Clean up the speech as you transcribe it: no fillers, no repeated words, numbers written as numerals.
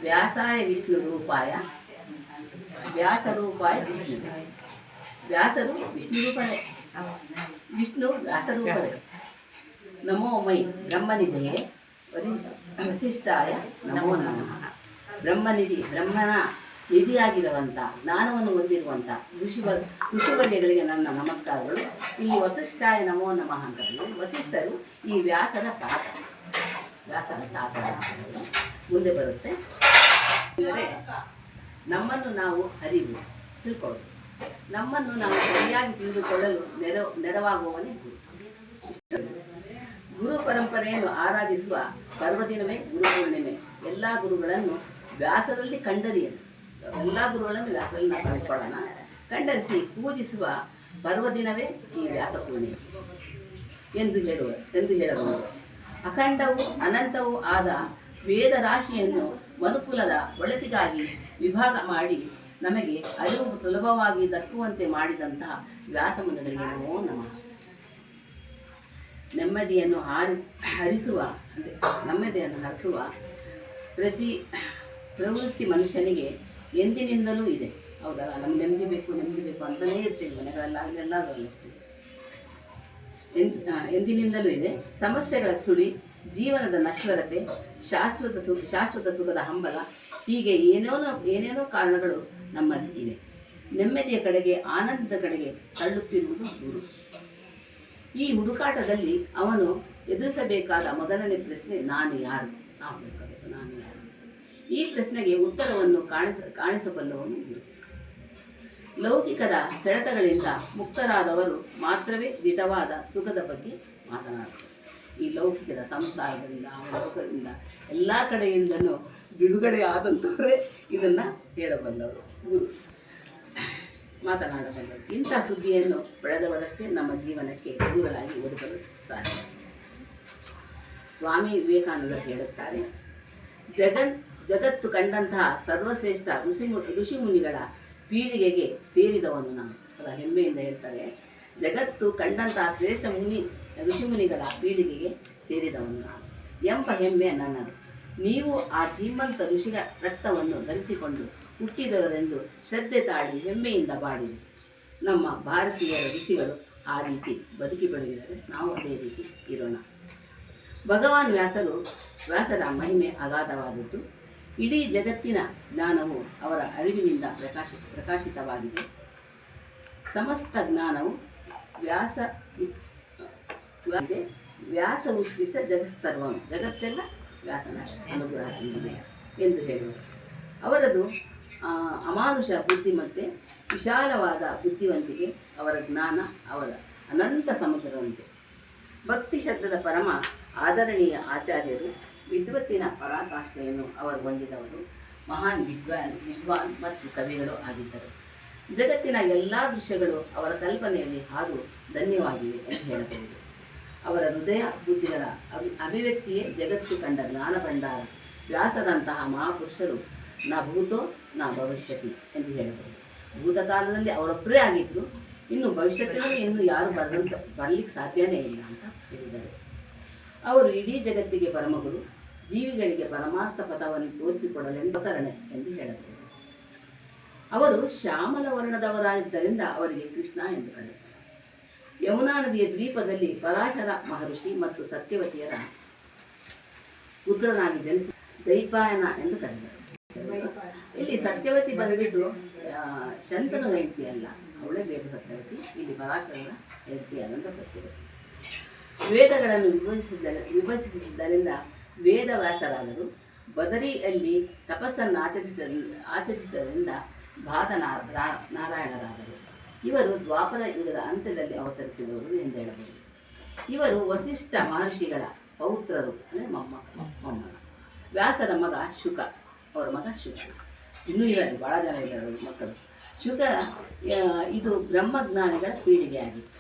ವ್ಯಾಸಾಯ ವಿಷ್ಣು ರೂಪಾಯ ವ್ಯಾಸರೂಪಾಯ ವಿಷ್ಣು. ವ್ಯಾಸರು ವಿಷ್ಣು ರೂಪನೇ, ವಿಷ್ಣು ವ್ಯಾಸರೂಪವೇ. ನಮೋ ಮೈ ಬ್ರಹ್ಮನಿಧಿಯೇ ವಸಿಷ್ಠಾಯ ನಮೋ ನಮಃ. ಬ್ರಹ್ಮನ ನಿಧಿಯಾಗಿರುವಂಥ ಜ್ಞಾನವನ್ನು ಹೊಂದಿರುವಂಥ ಋಷಿವರ್ಯಗಳಿಗೆ ನನ್ನ ನಮಸ್ಕಾರಗಳು. ಇಲ್ಲಿ ವಸಿಷ್ಠಾಯ ನಮೋ ನಮಃ ಅಂತ ವಸಿಷ್ಠರು ಈ ವ್ಯಾಸರ ತಾತ ಮುಂದೆ ಬರುತ್ತೆ. ಅಂದರೆ ನಮ್ಮನ್ನು ನಾವು ತಿಳ್ಕೊಳ್ಳೋದು, ನಮ್ಮನ್ನು ನಾವು ಸರಿಯಾಗಿ ತಿಳಿದುಕೊಳ್ಳಲು ನೆರವಾಗುವವನೇ ಗುರು ಪರಂಪರೆಯನ್ನು ಆರಾಧಿಸುವ ಪರ್ವದಿನವೇ ಗುರುಪೂರ್ಣಿಮೆ. ಎಲ್ಲ ಗುರುಗಳನ್ನು ವ್ಯಾಸರಲ್ಲಿ ಕಂಡರಿಯಲು, ಎಲ್ಲ ಗುರುಗಳನ್ನು ವ್ಯಾಸರಲ್ಲಿ ನಾವು ಕಂಡುಕೊಳ್ಳೋಣ, ಕಂಡರಿಸಿ ಪೂಜಿಸುವ ಪರ್ವದಿನವೇ ಈ ವ್ಯಾಸ ಪೂರ್ಣಿಮೆ ಎಂದು ಹೇಳಬಹುದು. ಅಖಂಡವೂ ಅನಂತವೂ ಆದ ವೇದ ರಾಶಿಯನ್ನು ಮನುಕುಲದ ಒಳಿತಿಗಾಗಿ ವಿಭಾಗ ಮಾಡಿ ನಮಗೆ ಅರಿವು ಸುಲಭವಾಗಿ ದಕ್ಕುವಂತೆ ಮಾಡಿದಂತಹ ವ್ಯಾಸಮುನಿಗಳಿಗೆ ನಮೋ ನಮಃ. ನೆಮ್ಮದಿಯನ್ನು ಹರಿಸುವ ಪ್ರವೃತ್ತಿ ಮನುಷ್ಯನಿಗೆ ಎಂದಿನಿಂದಲೂ ಇದೆ. ಹೌದಲ್ಲ, ನಮ್ಗೆ ನೆಮ್ಮದಿ ಬೇಕು ಅಂತಲೇ ಇರ್ತೀವಿ ಮನೆಗಳಲ್ಲಾಗಲಿ ಎಲ್ಲರೂ ಅಷ್ಟೇ. ಎಂದಿನಿಂದಲೂ ಇದೆ. ಸಮಸ್ಯೆಗಳ ಸುಳಿ, ಜೀವನದ ನಶ್ವರತೆ, ಶಾಶ್ವತ ಸುಖದ ಹಂಬಲ, ಹೀಗೆ ಏನೇನೋ ಕಾರಣಗಳು ನಮ್ಮಲ್ಲಿ ಇವೆ. ನೆಮ್ಮದಿಯ ಕಡೆಗೆ, ಆನಂದದ ಕಡೆಗೆ ತಳ್ಳುತ್ತಿರುವುದು ಗುರು. ಈ ಹುಡುಕಾಟದಲ್ಲಿ ಅವನು ಎದುರಿಸಬೇಕಾದ ಮೊದಲನೇ ಪ್ರಶ್ನೆ ನಾನು ಯಾರು. ನಾನು ಯಾರು? ಈ ಪ್ರಶ್ನೆಗೆ ಉತ್ತರವನ್ನು ಕಾಣಿಸಬಲ್ಲವನು ಗುರು. ಲೌಕಿಕದ ಸೆಳೆತಗಳಿಂದ ಮುಕ್ತರಾದವರು ಮಾತ್ರವೇ ದಿಟವಾದ ಸುಖದ ಬಗ್ಗೆ ಮಾತನಾಡುತ್ತಾರೆ. ಈ ಲೌಕಿಕದ ಸಂಸಾರದಿಂದ, ಲೋಕದಿಂದ ಎಲ್ಲ ಕಡೆಯಿಂದಲೂ ಬಿಡುಗಡೆ ಆದಂಥವರೇ ಇದನ್ನು ಹೇಳಬಲ್ಲವರು, ಗುರು ಮಾತನಾಡಬಲ್ಲರು. ಇಂಥ ಸುದ್ದಿಯನ್ನು ಪಡೆದವರಷ್ಟೇ ನಮ್ಮ ಜೀವನಕ್ಕೆ ಗುರುಗಳಾಗಿ ಒದಗಲು ಸಾಧ್ಯ. ಸ್ವಾಮಿ ವಿವೇಕಾನಂದರು ಹೇಳುತ್ತಾರೆ, ಜಗತ್ತು ಕಂಡಂತಹ ಸರ್ವಶ್ರೇಷ್ಠ ಋಷಿಮುನಿಗಳ ಪೀಳಿಗೆಗೆ ಸೇರಿದವನು ನಾನು. ಅದರ ಹೆಮ್ಮೆಯಿಂದ ಹೇಳ್ತಾರೆ, ಜಗತ್ತು ಕಂಡಂತಹ ಶ್ರೇಷ್ಠ ಋಷಿಮುನಿಗಳ ಪೀಳಿಗೆಗೆ ಸೇರಿದವನು ನಾನು ಎಂಬ ಹೆಮ್ಮೆ ನನ್ನದು. ನೀವು ಆ ಧೀಮಂತ ಋಷಿಗಳ ರಕ್ತವನ್ನು ಧರಿಸಿಕೊಂಡು ಹುಟ್ಟಿದವರೆಂದು ಶ್ರದ್ಧೆ ತಾಳಿ ಹೆಮ್ಮೆಯಿಂದ ಬಾಡಿರಿ. ನಮ್ಮ ಭಾರತೀಯರ ಋಷಿಗಳು ಆ ರೀತಿ ಬದುಕಿ ಬೆಳೆದಿದ್ದಾರೆ, ನಾವು ಅದೇ ರೀತಿ ಇರೋಣ. ಭಗವಾನ್ ವ್ಯಾಸರ ಮಹಿಮೆ ಅಗಾಧವಾದದ್ದು. ಇಡೀ ಜಗತ್ತಿನ ಜ್ಞಾನವು ಅವರ ಅರಿವಿನಿಂದ ಪ್ರಕಾಶಿತವಾಗಿದೆ. ಸಮಸ್ತ ಜ್ಞಾನವು ವ್ಯಾಸ ಉಚ್ಚಿಷ್ಟ ಜಗತ್ಸರ್ವಂ, ಜಗತ್ತೆಲ್ಲ ವ್ಯಾಸನ ಅನುಗ್ರಹ ಎಂದು ಹೇಳುವರು. ಅವರದು ಅಮಾನುಷ ಬುದ್ಧಿಮತ್ತೆ, ವಿಶಾಲವಾದ ಬುದ್ಧಿವಂತಿಕೆ, ಅವರ ಜ್ಞಾನ ಅವರ ಅನಂತ ಸಮುದ್ರವಂತೆ. ಭಕ್ತಿ ಶಬ್ದದ ಪರಮ ಆದರಣೀಯ ಆಚಾರ್ಯರು, ವಿದ್ವತ್ತಿನ ಪರಾಕಾಷ್ಠೆಯನ್ನು ಅವರು ಹೊಂದಿದವರು, ಮಹಾನ್ ವಿದ್ವಾನ್ ಮತ್ತು ಕವಿಗಳು ಆಗಿದ್ದರು. ಜಗತ್ತಿನ ಎಲ್ಲ ದೃಶ್ಯಗಳು ಅವರ ಕಲ್ಪನೆಯಲ್ಲಿ ಹಾದು ಧನ್ಯವಾಗಿವೆ ಎಂದು ಹೇಳಬಹುದು. ಅವರ ಹೃದಯ ಬುದ್ಧಿಗಳ ಅಭಿವ್ಯಕ್ತಿಯೇ ಜಗತ್ತು ಕಂಡ ಜ್ಞಾನ ಭಂಡಾರ. ವ್ಯಾಸರಂತಹ ಮಹಾಪುರುಷರು ನ ಭೂತೋ ನ ಭವಿಷ್ಯತಿ ಎಂದು ಹೇಳಬಹುದು. ಭೂತಕಾಲದಲ್ಲಿ ಅವರೊಬ್ಬರೇ ಆಗಿದ್ದು, ಇನ್ನು ಭವಿಷ್ಯತ್ತಿನಲ್ಲಿ ಇನ್ನೂ ಯಾರು ಬರಲಿಕ್ಕೆ ಸಾಧ್ಯನೇ ಇಲ್ಲ ಅಂತ ಹೇಳಿದರು. ಅವರು ಇಡೀ ಜಗತ್ತಿಗೆ ಪರಮಗುರು, ಜೀವಿಗಳಿಗೆ ಪರಮಾರ್ಥ ಪಥವನ್ನು ತೋರಿಸಿಕೊಡಲೆಂದವತರಣೆ ಎಂದು ಹೇಳಬಹುದು. ಅವರು ಶ್ಯಾಮಲ ವರ್ಣದವರಾಗಿದ್ದರಿಂದ ಅವರಿಗೆ ಕೃಷ್ಣ ಎಂದು ಕರೆದರು. ಯಮುನಾ ನದಿಯ ದ್ವೀಪದಲ್ಲಿ ಪರಾಶರ ಮಹರ್ಷಿ ಮತ್ತು ಸತ್ಯವತಿಯರ ಪುತ್ರನಾಗಿ ಜನಿಸಿ ದೈಪಾಯನ ಎಂದು ಕರೆದರು. ಇಲ್ಲಿ ಸತ್ಯವತಿ ಬಂದುಬಿಟ್ಟು ಶಂತನು ಹೆಂಡತಿ ಅಲ್ಲ, ಅವಳೇ ಬೇಕು ಸತ್ಯವತಿ. ಇಲ್ಲಿ ಪರಾಶರರ ಹೆಂಡತಿಯಾದಂಥ ಸತ್ಯವತಿ. ವೇದಗಳನ್ನು ವಿಭಜಿಸಿದ್ದರಿಂದ ವೇದವ್ಯಾಸರಾದರು. ಬದರಿಯಲ್ಲಿ ತಪಸ್ಸನ್ನು ಆಚರಿಸಿದ್ದರಿಂದ ಬಾದ ನಾರಾಯಣರಾದರು. ಇವರು ದ್ವಾಪರ ಯುಗದ ಅಂತ್ಯದಲ್ಲಿ ಅವತರಿಸಿದವರು ಎಂದು ಹೇಳಬಹುದು. ಇವರು ವಸಿಷ್ಠ ಮಹರ್ಷಿಗಳ ಪೌತ್ರರು, ಅಂದರೆ ಮೊಮ್ಮಗ. ವ್ಯಾಸರ ಮಗ ಶುಕ, ಅವರ ಮಗ ಶುಕ. ಇನ್ನೂ ಇರಲಿ, ಭಾಳ ಜನ ಇದ್ದಾರೆ ಮಕ್ಕಳು. ಶುಕ ಇದು ಬ್ರಹ್ಮಜ್ಞಾನಿಗಳ ಪೀಳಿಗೆ ಆಗಿತ್ತು.